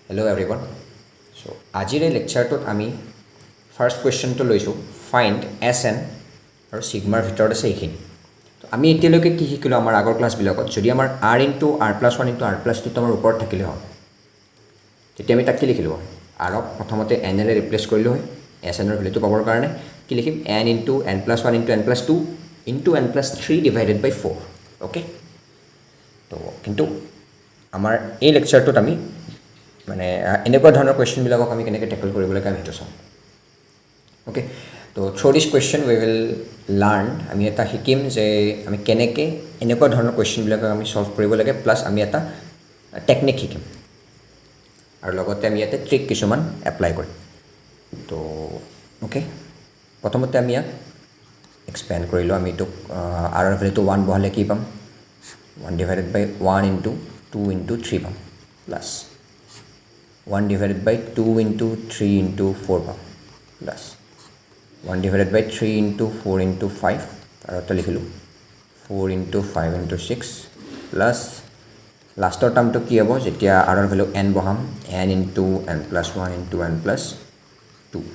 Hello everyone. So আজিৰ এই লেকচাৰটোত আমি ফাৰ্ষ্ট কুৱেশ্যনটো লৈছোঁ ফাইণ্ড এছ এন আৰু ছিগমাৰ ভিতৰত আছে এইখিনি তো আমি এতিয়ালৈকে কি শিকিলোঁ আমাৰ আগৰ ক্লাছবিলাকত যদি আমাৰ r into r plus one into r plus টুটো আমাৰ ওপৰত থাকিলে হয় তেতিয়া আমি তাক কি লিখিলোঁ হয় আৰক প্ৰথমতে এন এলে ৰিপ্লেচ কৰিলোঁ হয় এছ এনৰ ভেলুটো পাবৰ কাৰণে কি লিখিম n into n plus one into n plus two into n plus three divided by four okay তো কিন্তু আমাৰ এই লেকচাৰটোত আমি মানে এনেকুৱা ধৰণৰ কুৱেশ্যনবিলাকক আমি কেনেকৈ টেকল কৰিব লাগে আমি সেইটো চাওঁ অ'কে তো through this question we will learn আমি এটা শিকিম যে আমি কেনেকৈ এনেকুৱা ধৰণৰ কুৱেশ্যনবিলাকক আমি ছল্ভ কৰিব লাগে প্লাছ আমি এটা টেকনিক শিকিম আৰু লগতে আমি ইয়াতে ট্ৰিক কিছুমান এপ্লাই কৰিম তো অ'কে প্ৰথমতে আমি ইয়াক এক্সপেণ্ড কৰিলোঁ আমি এইটোক আৰৰ ভেলুটো 1 বহালে কি পাম 1 ডিভাইডেড বাই 1 ইনটু 2 ইনটু 3 পাম plus 1 divided by 2 into 3 into 4 পাম plus 1 divided by 3 into 4 into 5 আৰু এটা লিখিলোঁ 4 into 5 into 6 প্লাছ লাষ্টৰ টাৰ্মটো কি হ'ব যেতিয়া আৰৰ ভেলু n বহাম n into n plus 1 into n plus 2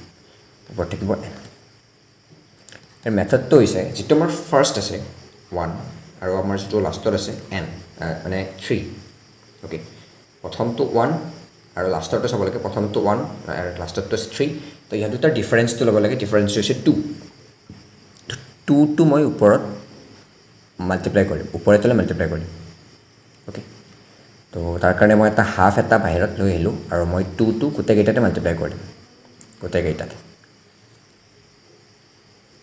ওপৰত থাকিব n এই মেথডটো হৈছে যিটো আমাৰ ফাৰ্ষ্ট আছে 1 আৰু আমাৰ যিটো লাষ্টত আছে n মানে 3 অ'কে প্ৰথমটো 1 আৰু লাষ্টৰটো চাব লাগে প্ৰথমটো 1 আৰু লাষ্টৰটো 3 তো ইয়াত দুটাৰ ডিফাৰেঞ্চটো ল'ব লাগে ডিফাৰেঞ্চ হৈছে 2 টো মই ওপৰত মাল্টিপ্লাই কৰিম ওপৰে তলে মাল্টিপ্লাই কৰিম অ'কে তো তাৰ কাৰণে মই এটা হাফ এটা বাহিৰত লৈ আহিলোঁ আৰু মই 2 টো গোটেইকেইটাতে মাল্টিপ্লাই কৰিম গোটেইকেইটাতে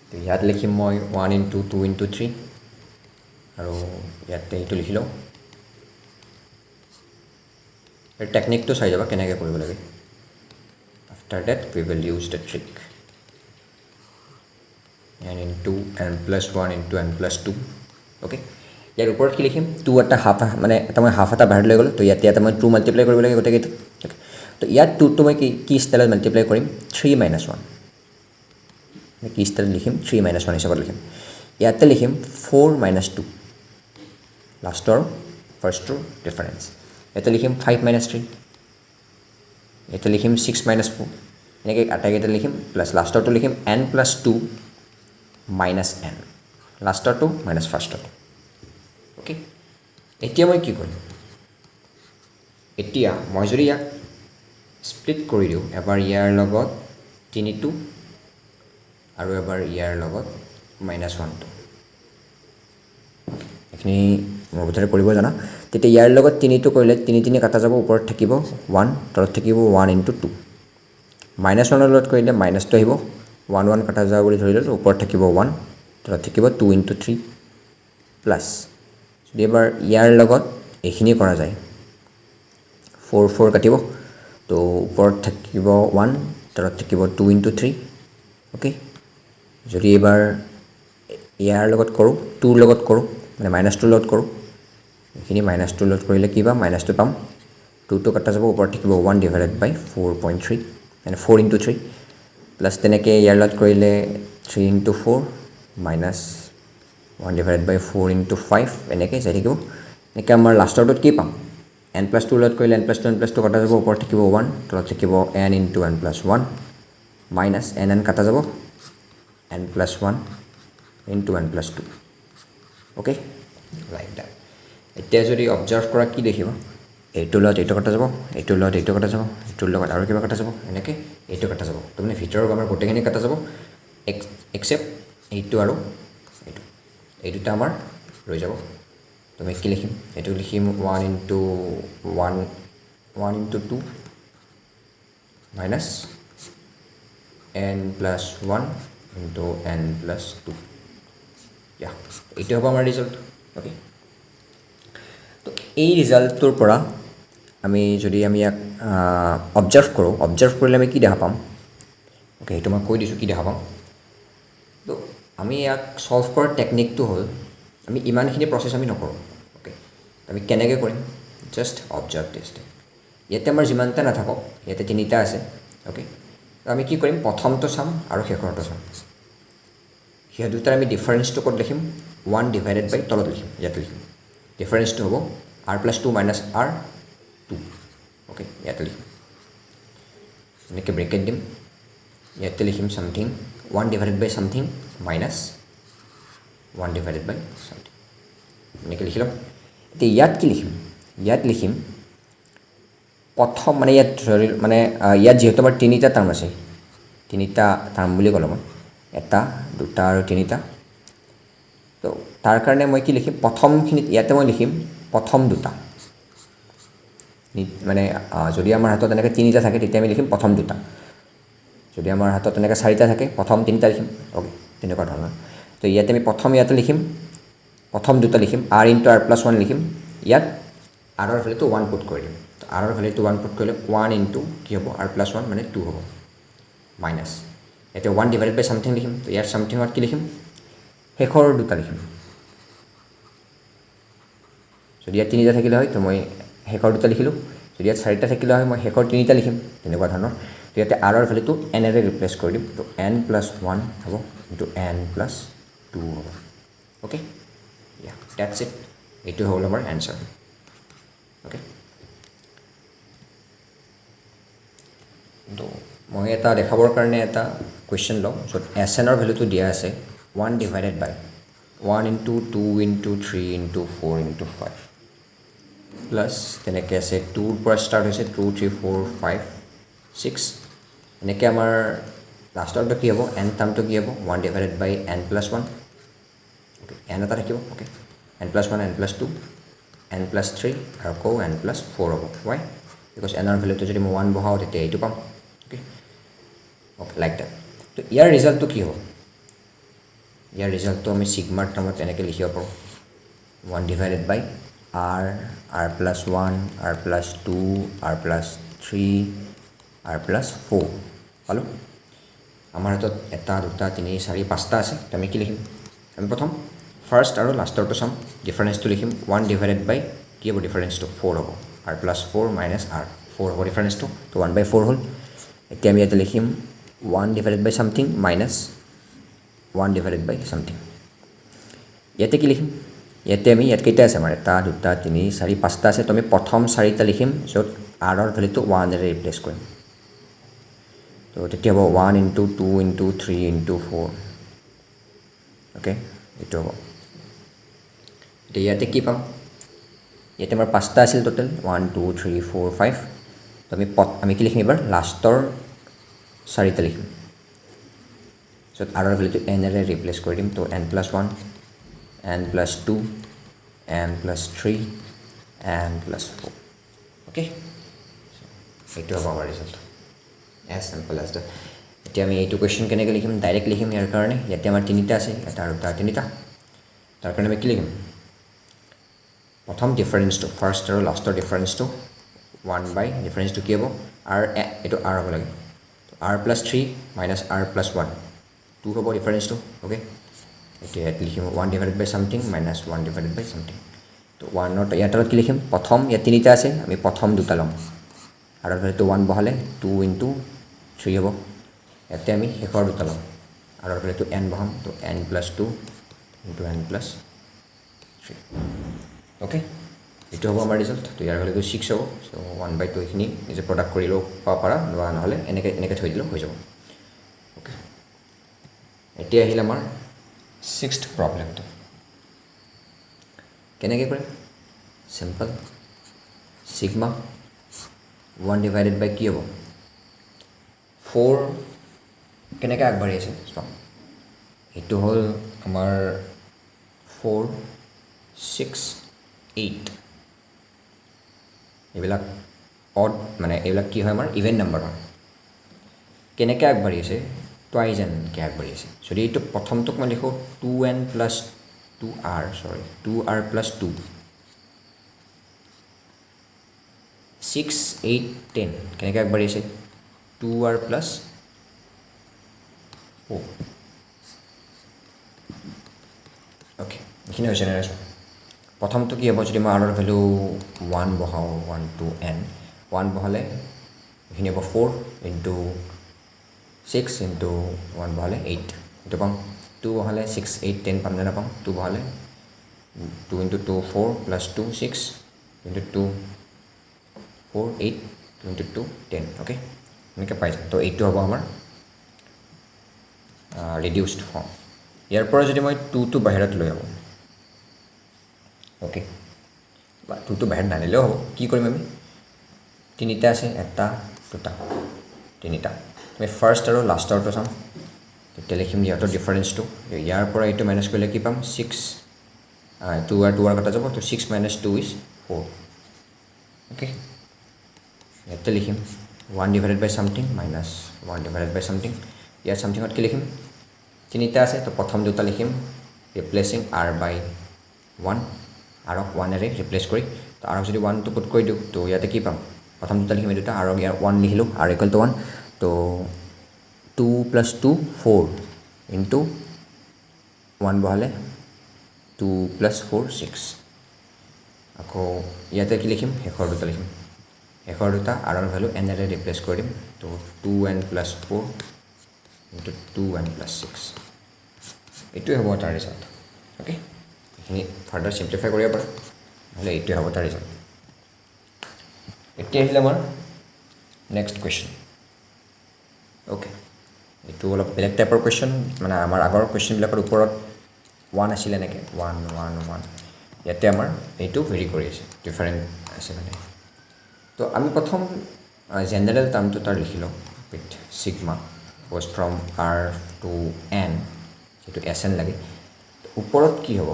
তো ইয়াত লিখিম মই 1 ইনটু 2 ইনটু 3 আৰু ইয়াতে এইটো লিখি লওঁ টেকনিকটো চাই যাবা কেনেকৈ কৰিব লাগে after that we will use the trick n into n plus 1 into n plus 2 okay ইয়াৰ ওপৰত কি লিখিম 2 এটা হাফ মানে এটা মই হাফ এটা বাহিৰত লৈ গ'লোঁ তো ইয়াতে মই 2 মাল্টিপ্লাই কৰিব লাগে গোটেইকেইটা অ'কে তো ইয়াত 2টো মই কি ষ্টাইলত মাল্টিপ্লাই কৰিম 3 মাইনাছ 1 কি ষ্টাইলত লিখিম 3 মাইনাছ 1 হিচাপত লিখিম ইয়াতে লিখিম 4 মাইনাছ 2 লাষ্টৰ ফাৰ্ষ্টটোৰ ডিফাৰেঞ্চ এটা লিখিম 5 মাইনাছ 3 এটা লিখিম 6 মাইনাছ 4 এনেকৈ আটাইকেইটা লিখিম প্লাছ লাষ্টৰটো লিখিম n প্লাছ 2 মাইনাছ n লাষ্টৰটো মাইনাছ ফাৰ্ষ্টৰটো অ'কে এতিয়া মই কি কৰিম এতিয়া মই যদি ইয়াক স্প্লিট কৰি দিওঁ এবাৰ ইয়াৰ লগত 3টো আৰু এবাৰ ইয়াৰ লগত মাইনাছ 1টো এইখিনি মোৰ বোধেৰে কৰিব জানা তেতিয়া ইয়াৰ লগত 3টো কৰিলে 3 কাটা যাব ওপৰত থাকিব 1 তলত থাকিব 1 ইনটু 2 মাইনাছ 1ৰ লগত কৰিলে মাইনাছটো আহিব 1 1 কাটা যাব বুলি ধৰি ল'লোঁ ওপৰত থাকিব 1 তলত থাকিব 2 ইনটু 3 প্লাছ যদি এবাৰ ইয়াৰ লগত এইখিনি কৰা যায় 4 4 কাটিব তো ওপৰত থাকিব 1 তলত থাকিব 2 ইনটু 3 অ'কে যদি এবাৰ ইয়াৰ লগত কৰোঁ 2ৰ লগত কৰোঁ মানে মাইনাছ 2ৰ লগত কৰোঁ এইখিনি মাইনাছ 2ৰ লগত কৰিলে কি পাম মাইনাছটো পাম 2টো কাটা যাব ওপৰত থাকিব 1 ডিভাইডেড বাই 4.3 মানে 4 ইনটু 3 প্লাছ তেনেকৈ ইয়াৰ লগত কৰিলে 3 ইনটু 4 মাইনাছ 1 ডিভাইডেড বাই 4 ইনটু 5 এনেকৈ যাই থাকিব এনেকৈ আমাৰ লাষ্টৰটোত কি পাম n প্লাছ 2ৰ লগত কৰিলে n প্লাছ 2 কাটা যাব ওপৰত থাকিব 1 তলত থাকিব n into n plus 1 minus n কাটা যাব n plus 1 into n plus 2 okay like that এতিয়া যদি অবজাৰ্ভ কৰা কি দেখিব এইটোৰ লগত এইটো কাটা যাব এইটোৰ লগত এইটো কাটা যাব এইটোৰ লগত আৰু কিবা কাটা যাব এনেকৈ এইটো কাটা যাব তো মানে ভিতৰৰ আমাৰ গোটেইখিনি কাটা যাব এক্সেপ্ট এইটো আৰু এইটো এই দুটা আমাৰ ৰৈ যাব তো আমি কি লিখিম এইটো লিখিম 1 into 1 into 2 minus n plus 1 into n plus 2 ইয়া এইটো হ'ব আমাৰ ৰিজাল্ট অ'কে তো এই ৰিজাল্টটোৰ পৰা আমি যদি আমি ইয়াক অবজাৰ্ভ কৰোঁ অবজাৰ্ভ কৰিলে আমি কি দেখা পাম অ'কে সেইটো মই কৈ দিছোঁ কি দেখা পাম তো আমি ইয়াক ছল্ভ কৰাৰ টেকনিকটো হ'ল আমি ইমানখিনি প্ৰচেছ আমি নকৰোঁ অ'কে আমি কেনেকৈ কৰিম জাষ্ট অবজাৰ্ভ দিছ ইয়াতে আমাৰ যিমানটা নাথাকক ইয়াতে 3টা আছে অ'কে তো আমি কি কৰিম প্ৰথমটো চাম আৰু শেষৰটো চাম সিহঁত দুটাৰ আমি ডিফাৰেঞ্চটো ক'ত লিখিম 1 ডিভাইডেড বাই তলত লিখিম ইয়াতে লিখিম ডিফাৰেঞ্চটো হ'ব r plus 2 minus r 2 okay ইয়াতে লিখিম এনেকৈ ব্ৰেকেট দিম ইয়াতে লিখিম সামথিং 1 ডিভাইডেড বাই সামথিং মাইনাছ 1 ডিভাইডেড বাই সামথিং এনেকৈ লিখি ল'ম এতিয়া ইয়াত কি লিখিম ইয়াত লিখিম প্ৰথম মানে ইয়াত মানে ইয়াত যেহেতু আমাৰ তিনিটা টাৰ্ম আছে তিনিটা টাৰ্ম বুলি ক'লোঁ মই এটা দুটা আৰু তিনিটা তো তাৰ কাৰণে মই কি লিখিম প্ৰথমখিনিত ইয়াতে মই লিখিম প্ৰথম দুটা মানে যদি আমাৰ হাতত এনেকৈ তিনিটা থাকে তেতিয়া আমি লিখিম প্ৰথম দুটা যদি আমাৰ হাতত এনেকৈ চাৰিটা থাকে প্ৰথম তিনিটা লিখিম অ'কে তেনেকুৱা ধৰণৰ তো ইয়াতে আমি প্ৰথম ইয়াতে লিখিম প্ৰথম দুটা লিখিম r ইনটু r প্লাছ 1 লিখিম ইয়াত r ৰ ভেলুটো 1 পুট কৰি দিম তো r ৰ ভেলুটো 1 পুট কৰিলে 1 ইনটু কি হ'ব r প্লাছ 1 মানে 2 হ'ব মাইনাছ ইয়াতে 1 ডিভাইডেড বাই সামথিং লিখিম তো ইয়াৰ সামথিঙত কি লিখিম শেষৰ দুটা লিখিম যদি ইয়াত তিনিটা থাকিলে হয় তো মই শেষৰ দুটা লিখিলোঁ যদি ইয়াত চাৰিটা থাকিলে হয় মই শেষৰ তিনিটা লিখিম তেনেকুৱা ধৰণৰ তো ইয়াতে r ৰ ভেলুটো n এৰে ৰিপ্লেচ কৰি দিম তো n প্লাছ 1 হ'ব ইনটু n প্লাছ 2 হ'ব অ'কে ইয়া দ্যাটছ ইট এইটো হ'ল আমাৰ এনচাৰ অ'কে তো মই এটা দেখাবৰ কাৰণে এটা কুৱেশ্যন লওঁ য'ত এছ এনৰ ভেলুটো দিয়া আছে 1 ডিভাইডেড বাই 1 into 2 into 3 into 4 into 5 plus তেনেকৈ আছে 2ৰ পৰা ষ্টাৰ্ট হৈছে 2 3 4 5 6 এনেকৈ আমাৰ লাষ্টৰটো কি হ'ব এন টাৰ্মটো কি হ'ব 1 ডিভাইডেড বাই n প্লাছ 1 অ'কে এন এটা থাকিব okay n plus 1 n plus 2 n plus 3 আৰু আকৌ n প্লাছ 4 হ'ব ৱাই বিকজ এনৰ ভেলুটো যদি মই 1 বহাওঁ তেতিয়া এইটো পাম অ'কে অ'কে লাইক ডেট তো ইয়াৰ ৰিজাল্টটো কি হ'ব ইয়াৰ ৰিজাল্টটো আমি ছিগমাৰ টাৰ্মত এনেকৈ লিখিব পাৰোঁ 1 divided by r r plus 1 r plus 2 r plus 3 r plus 4 পালোঁ আমাৰ হাতত এটা দুটা তিনি চাৰি পাঁচটা আছে তো আমি কি লিখিম আমি প্ৰথম ফাৰ্ষ্ট আৰু লাষ্টৰটো চাম ডিফাৰেঞ্চটো লিখিম 1 ডিভাইডেড বাই কি হ'ব ডিফাৰেঞ্চটো 4 হ'ব r প্লাছ 4 মাইনাছ r 4 হ'ব ডিফাৰেঞ্চটো তো 1 বাই 4 হ'ল এতিয়া আমি ইয়াতে লিখিম 1 ডিভাইডেড বাই সামথিং মাইনাছ 1 ডিভাইডেড বাই সামথিং ইয়াতে কি লিখিম ইয়াতে আমি ইয়াত কেইটা আছে আমাৰ এটা দুটা তিনি চাৰি পাঁচটা আছে তো আমি প্ৰথম চাৰিটা লিখিম য'ত r ৰ ভেলুটো 1 এৰে ৰিপ্লেচ কৰিম তো তেতিয়া হ'ব 1 ইনটু 2 ইনটু 3 ইনটু 4 অ'কে এইটো হ'ব এতিয়া ইয়াতে কি পাম ইয়াতে আমাৰ পাঁচটা আছিল টোটেল 1 2 3 4 5 তো আমি কি লিখিম এবাৰ লাষ্টৰ চাৰিটা লিখিম য'ত r ৰ ভেলুটো n এৰে ৰিপ্লেচ কৰি দিম তো n plus 1 n plus 2 n plus 3 n plus 4 okay এইটো হ'ব আমাৰ result as simple as that এতিয়া আমি এইটো কুৱেশ্যন কেনেকৈ লিখিম ডাইৰেক্ট লিখিম ইয়াৰ কাৰণে ইয়াতে আমাৰ তিনিটা আছে এটা আৰু দুটা তিনিটা তাৰ কাৰণে আমি কি লিখিম প্ৰথম ডিফাৰেঞ্চটো ফাৰ্ষ্ট আৰু লাষ্টৰ ডিফাৰেঞ্চটো 1 বাই ডিফাৰেঞ্চটো কি হ'ব r এইটো r হ'ব লাগে r plus 3 minus r plus 1 2 হ'ব ডিফাৰেঞ্চটো অ'কে এতিয়া ইয়াত লিখিম 1 ডিভাইডেড বাই সামথিং মাইনাছ 1 ডিভাইডেড বাই সামথিং তো 1ৰ ইয়াত কি লিখিম প্ৰথম ইয়াত তিনিটা আছে আমি প্ৰথম দুটা ল'ম r ৰ ভেলুটো 1 বহালে 2 ইনটু 3 হ'ব ইয়াতে আমি শেষৰ দুটা ল'ম r ৰ ভেলুটো n বহাম তো n plus 2 into n plus 3 okay এইটো হ'ব আমাৰ ৰিজাল্ট তো ইয়াৰ ভেলুটো 6 হ'ব চ' 1 বাই 2 এইখিনি নিজে প্ৰডাক্ট কৰি ল'ব পাৰা নহ'লে এনেকৈ থৈ দিলেও হৈ যাব অ'কে এতিয়া আহিল আমাৰ 6th প্ৰব্লেমটো কেনেকৈ কৰিম চিম্পল ছিগমা 1 ডিভাইডেড বাই কি হ'ব 4 কেনেকৈ আগবাঢ়ি আছে চাওঁ এইটো হ'ল আমাৰ 4 6 8 এইবিলাক অড মানে এইবিলাক কি হয় আমাৰ ইভেন নাম্বাৰ হয় কেনেকৈ আগবাঢ়ি আছে টুৱাইজ এনকৈ আগবাঢ়ি আছে যদি এইটো প্ৰথমটোক মই লিখোঁ 2n plus 2r 2r plus 2 6 8 10 কেনেকৈ আগবাঢ়ি আছে 2r প্লাছ 4 অ'কে এইখিনি হৈছে নে নাই প্ৰথমটো কি হ'ব যদি মই r ৰ ভেলু 1 বহাওঁ 1 to n 1 বহালে এইখিনি হ'ব 4 ইনটু 6 ইনটু 1 বহালে 8 এইটো পাম 2 বহালে 6 8 10 পাম নে নাপাম 2 বহালে 2 into 2 4 plus 2 6 into 2 4 8 into 2 10 okay এনেকৈ পাই যাম। তো এইটো হ'ব আমাৰ ৰিডিউচড ফৰ্ম। ইয়াৰ পৰা যদি মই 2টো বাহিৰত লৈ আহোঁ, অ'কে, বা 2টো বাহিৰত নানিলেও হ'ব। কি কৰিম আমি? তিনিটা আছে, এটা, দুটা, তিনিটা। আমি ফাৰ্ষ্ট আৰু লাষ্টৰটো চাম। তেতিয়া লিখিম ইহঁতৰ ডিফাৰেঞ্চটো। ইয়াৰ পৰা এইটো মাইনাছ কৰিলে কি পাম? 6, 2 আৰু 2 কটা যাব। তো 6 - 2 = 4। অ'কে, ইয়াতে লিখিম 1 ডিভাইডেড বাই ছামথিং মাইনাছ 1 ডিভাইডেড বাই ছামথিং। ইয়াৰ ছামথিঙত কি লিখিম? তিনিটা আছে, তো প্ৰথম দুটা লিখিম ৰিপ্লেচিং r/1, আৰক 1এৰে ৰিপ্লেচ কৰি। তো আৰক যদি 1টো পুট কৰি দিওঁ, তো ইয়াতে কি পাম? প্ৰথম দুটা লিখিম এই দুটা, আৰু ইয়াৰ 1 লিখিলোঁ, r = 1। তো 2 + 2 4 ইনটু 1 বহালে 2 + 4 6। আকৌ ইয়াতে কি লিখিম? শেষৰ দুটা লিখিম, শেষৰ দুটা আৰৰ ভেলু এনেৰে ৰিপ্লেচ কৰি দিম। তো 2n + 4 ইনটু 2n + 6। এইটোৱে হ'ব তাৰ ৰিজাল্ট। অ'কে, এইখিনি ফাৰ্ডাৰ চিম্প্লিফাই কৰিব পাৰোঁ, নহ'লে এইটোৱে হ'ব তাৰ ৰিজাল্ট। এতিয়া আহিলে আমাৰ নেক্সট কুৱেশ্যন। অ'কে, এইটো অলপ বেলেগ টাইপৰ কুৱেশ্যন, মানে আমাৰ আগৰ কুৱেশ্যনবিলাকৰ ওপৰত 1 আছিলে এনেকৈ 1 1 1। ইয়াতে আমাৰ এইটো ভেৰি কৰি আছে, ডিফাৰেণ্ট আছে মানে। তো আমি প্ৰথম জেনেৰেল টাৰ্মটো তাৰ লিখি লওঁ with sigma goes from r to n, যিটো SN লাগে। ওপৰত কি হ'ব?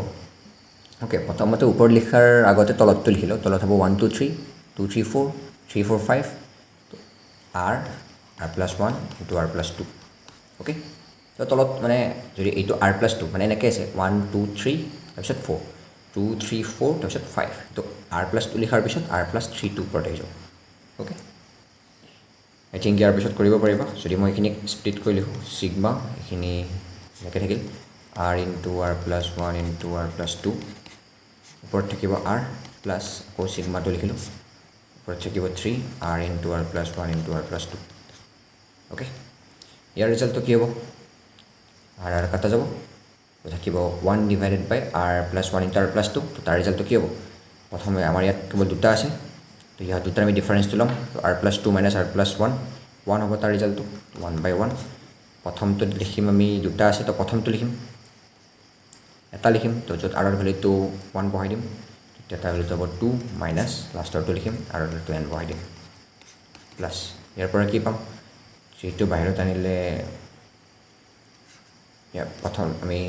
অ'কে, প্ৰথমতে ওপৰত লিখাৰ আগতে তলতটো লিখি লওঁ। তলত হ'ব 1 2 3 2 3 4 3 4 5 r+1 ইনটু r+2। অ'কে, তো তলত মানে যদি এইটো r+2 মানে এনেকৈ আছে 1 2 3 তাৰপিছত 4 2 3 4 তাৰপিছত 5। তো r+2 লিখাৰ পিছত r+3টো ওপৰত আহি যাব। অ'কে, আই থিংক ইয়াৰ পিছত কৰিব পাৰিবা। যদি মই এইখিনি স্প্লিট কৰি লিখোঁ, চিগমা এইখিনি এনেকৈ থাকিল r into r+1 into r+2, ওপৰত থাকিব r প্লাছ আকৌ চিগমাটো লিখিলোঁ, ওপৰত থাকিব 3 r into r+1 into r+2। Okay, ইয়াৰ ৰিজাল্টটো কি হ'ব? r কাটা যাব, থাকিব 1 ডিভাইডেড বাই r+1 ইনটু r+2। তো তাৰ ৰিজাল্টটো কি হ'ব? প্ৰথমে আমাৰ ইয়াত কেৱল দুটা আছে, তো ইয়াত দুটাৰ আমি ডিফাৰেঞ্চটো ল'ম। তো r+2 - r+1 1 হ'ব তাৰ ৰিজাল্টটো, 1/1। প্ৰথমটোত লিখিম আমি দুটা আছে, তো প্ৰথমটো লিখিম, এটা লিখিম, তো য'ত আৰৰ ভেলুটো 1 বহাই দিম, তেতিয়া তাৰ ভেলুটো হ'ব 2 মাইনাছ লাষ্টৰটো লিখিম আৰু ভেলুটো n বহাই দিম, প্লাছ ইয়াৰ পৰা কি পাম? 3টো বাহিৰত আনিলে ইয়াৰ প্ৰথম আমি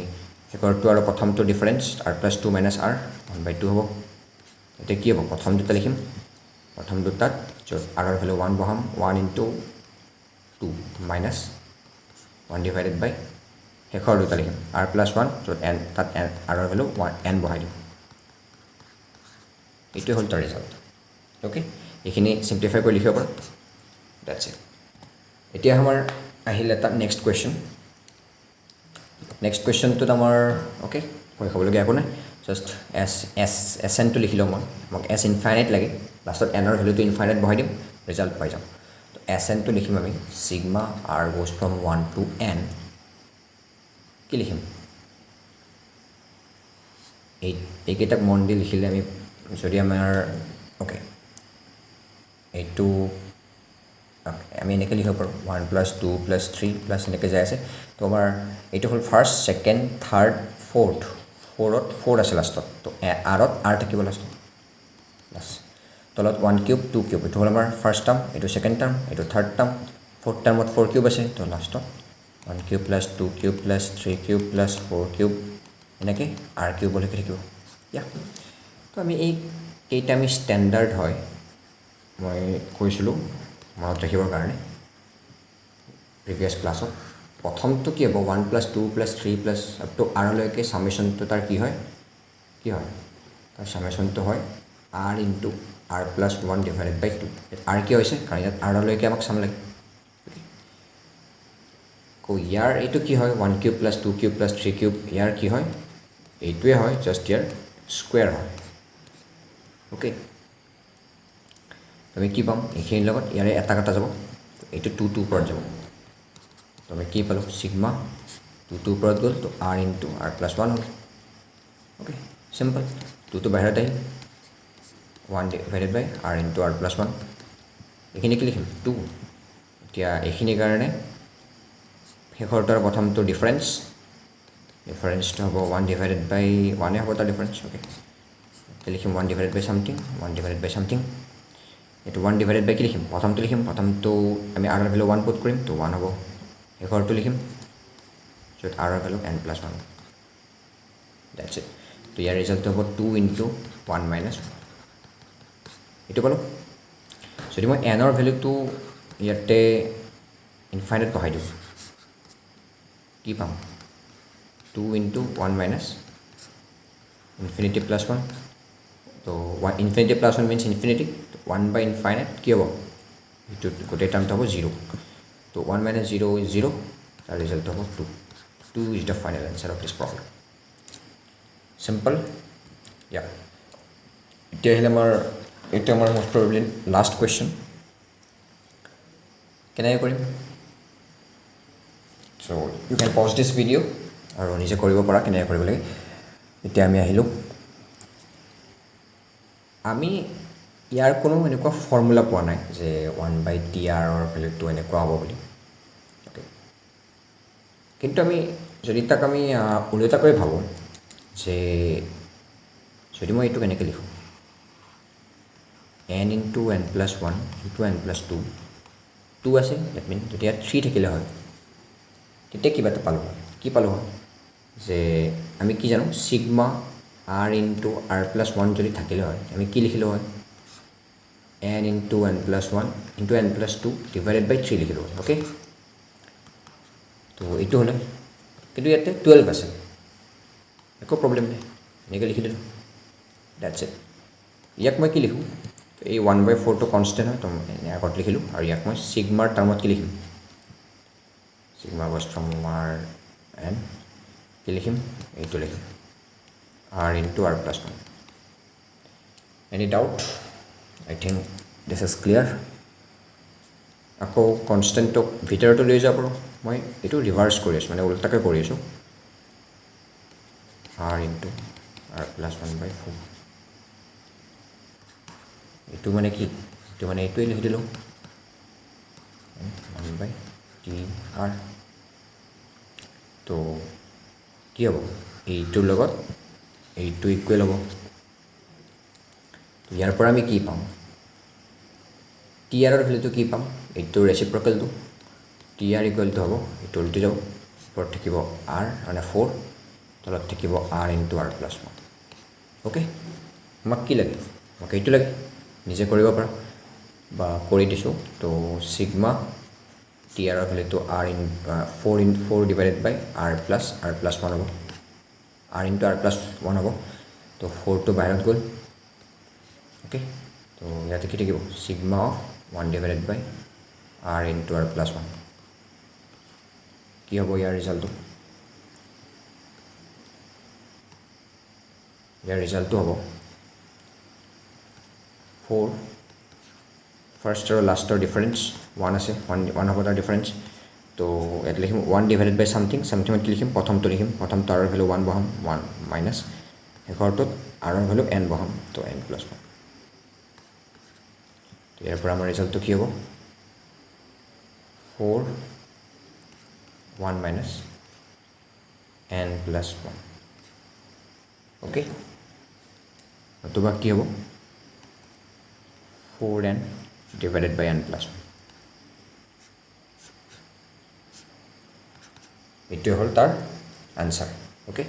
শেষৰটো আৰু প্ৰথমটো ডিফাৰেঞ্চ r+2 - r 1/2 হ'ব। এতিয়া কি হ'ব? প্ৰথম দুটা লিখিম, প্ৰথম দুটাত য'ত আৰৰ ভেলু 1 বহাম 1 ইনটু 2 মাইনাছ 1 ডিভাইডেড বাই শেষৰ দুটা লিখিম r+1 য'ত n, তাত আৰৰ ভেলু n বহাই দিম। এইটোৱে হ'ল তাৰ ৰিজাল্ট। অ'কে, এইখিনি চিম্প্লিফাই কৰি লিখিব পাৰোঁ। That's it. এতিয়া আমাৰ আহিল এটা নেক্সট কুৱেশ্যন। নেক্সট কুৱেশ্যনটোত আমাৰ অ'কে ভয় খাবলগীয়া একো নাই, জাষ্ট SN-টো লিখি লওঁ মই। মোক S ইনফাইনাইট লাগে, লাষ্টত এনৰ ভেলুটো ইনফাইনাইট বহাই দিম, ৰিজাল্ট পাই যাম। তো SN-টো লিখিম আমি sigma r goes from 1 to n। কি লিখিম? এইকেইটাক মন দি লিখিলে আমি যদি আমাৰ অ'কে এইটো আমি এনেকৈ লিখিব পাৰোঁ 1 + 2 + 3 প্লাছ এনেকৈ যাই আছে। তো আমাৰ এইটো হ'ল ফাৰ্ষ্ট, ছেকেণ্ড, থাৰ্ড, ফ'ৰ্থ। 4ত 4 আছে লাষ্টত, তো আৰত r থাকিব লাষ্টত, প্লাছ তলত 1³ 2³ এইটো হ'ল আমাৰ ফাৰ্ষ্ট টাৰ্ম, এইটো ছেকেণ্ড টাৰ্ম, এইটো থাৰ্ড টাৰ্ম, ফ'ৰ্থ টাৰ্মত 4³ আছে, তো লাষ্টত 1³ + 2³ + 3³ + 4³ এনেকৈ r³ থাকিব। ইয়া, তো আমি এইকেইটা আমি ষ্টেণ্ডাৰ্ড হয়, মই কৈছিলোঁ মনত ৰাখিবৰ কাৰণে প্ৰিভিয়াছ ক্লাছত। প্ৰথমটো কি হ'ব? 1 + 2 + 3 প্লাছ আপ টু আৰলৈকে ছামেশ্যনটো তাৰ কি হয়? তাৰ ছামেশ্যনটো হয় r ইনটু r+1 ডিভাইডেড বাই 2। r কি হৈছে? কাৰণ ইয়াত আৰলৈকে আমাক চাম লাগে। আকৌ ইয়াৰ এইটো কি হয়? 1³ + 2³ + 3³ ইয়াৰ কি হয়? এইটোৱে হয়, জাষ্ট ইয়াৰ স্কুৱেৰ হয়। অ'কে, আমি কি পাম? এইখিনিৰ লগত ইয়াৰে এটা কাটা যাব, এইটো 2 ওপৰত যাব। তো আমি কি পালোঁ? চিগমা 2 ওপৰত গ'ল, তো r ইনটু r+1 হ'ল। Okay, simple. 2টো বাহিৰত আহিল, 1 divided by r into r+1। এইখিনি কি লিখিম? 2। কি এতিয়া এইখিনিৰ কাৰণে শেষৰটাৰ প্ৰথমটো ডিফাৰেঞ্চটো হ'ব 1 ডিভাইডেড বাই 1 হ'ব তাৰ ডিফাৰেঞ্চ অ'কে লিখিম 1 ডিভাইডেড বাই সামথিং এইটো 1 ডিভাইডেড বাই কি লিখিম প্ৰথমটো আমি r ৰ ভেলু 1 পুট কৰিম তো 1 হ'ব শেষৰটো লিখিম য'ত r ৰ ভেলু n+1 দ্যাটছ ইট তো ইয়াৰ ৰিজাল্টটো হ'ব 2 × 1 - 1 এইটো পালোঁ যদি মই n ৰ ভেলুটো ইয়াতে ইনফাইনাইট বহাই দিওঁ কি পাম 2 × 1 - ইনফিনিটি + 1 তো ইনফিনিটি + 1 মিনছ ইনফিনিটি 1 বাই ইনফাইনাইট কি হ'ব এইটো গোটেই টাৰ্মটো হ'ব 0 তো 1 - 0 is 0 তাৰ ৰিজাল্টটো হ'ব 2 is the final answer of this problem simple yeah এতিয়া আহিলে এইটো আমাৰ most probably last question কেনেকৈ কৰিম so you can pause this video আৰু নিজে কৰিব পৰা কেনেকৈ কৰিব লাগে এতিয়া আমি আহিলোঁ আমি ইয়াৰ কোনো এনেকুৱা ফৰ্মুলা পোৱা নাই যে 1/tr ৰ ভেলুটো এনেকুৱা হ'ব বুলি অ'কে কিন্তু আমি যদি তাক আমি উল্টাকৈ ভাবোঁ যে যদি মই এইটো কেনেকৈ লিখোঁ n × n+1 × n+2 2 আছে ডেট মিন যদি ইয়াত 3 থাকিলে হয় তেতিয়া কিবা এটা পালোঁ হয় কি পালোঁ হয় যে আমি কি জানো সিগমা r × r+1 যদি থাকিলে হয় আমি কি লিখিলোঁ হয় n × n+1 × n+2 ডিভাইডেড বাই 3 লিখিলোঁ হয় অ'কে তো এইটো হ'লে কিন্তু ইয়াতে 12 আছে একো প্ৰব্লেম নাই এনেকৈ লিখি দিলোঁ দ্যাটছ ইট ইয়াক মই কি লিখোঁ এই 1/4টো কনষ্টেণ্ট হয় তো আগত লিখিলোঁ আৰু ইয়াক মই সিগমাৰ টাৰ্মত কি লিখিম sigma was from r n কি লিখিম এইটো লিখিম r × r+1 any doubt I think this is clear আকৌ কনষ্টেণ্টক ভিতৰতো লৈ যাব পাৰোঁ মই এইটো ৰিভাৰ্চ কৰি আছোঁ মানে উল্টাকৈ কৰি আছোঁ r × r+1/4 এইটো মানে কি এইটো মানে এইটোৱে লিখি দিলোঁ 1/tr তো কি হ'ব এইটোৰ লগত এইটো ইকুৱেল হ'ব ইয়াৰ পৰা আমি কি পাম tr ৰ ভেলুটো কি পাম এইটো ৰেচিপ্ৰকেলটো tr ইকুৱেলটো হ'ব এইটো উল্টি যাব ওপৰত থাকিব r মানে 4 তলত থাকিব r × r+1 অ'কে আমাক কি লাগে আমাক এইটো লাগে নিজে কৰিব পৰা বা কৰি দিছোঁ তো সিগমা tr ৰ ভেলুটো r 4 ডিভাইডেড বাই r+1 হ'ব r × r+1 হ'ব তো 4টো বাহিৰত গ'ল অ'কে তো ইয়াতে কি থাকিব sigma of 1 divided by r × r+1 কি হ'ব ইয়াৰ ৰিজাল্টটো হ'ব 4 ফাৰ্ষ্ট আৰু লাষ্টৰ ডিফাৰেঞ্চ 1 আছে 1 হ'ব তাৰ ডিফাৰেঞ্চ তো ইয়াত লিখিম 1 ডিভাইডেড বাই সামথিঙত কি লিখিম প্ৰথমটো r ৰ ভেলু 1 বহাম 1 মাইনাছ শেষৰটোত r ৰ ভেলু n বহাম তো n+1 ইয়াৰ পৰা আমাৰ ৰিজাল্টটো কি হ'ব 4 1 minus n+1 অ'কে নতুবা কি হ'ব 4n ডিভাইডেড বাই n+1 এইটোৱে হ'ল তাৰ আনচাৰ অ'কে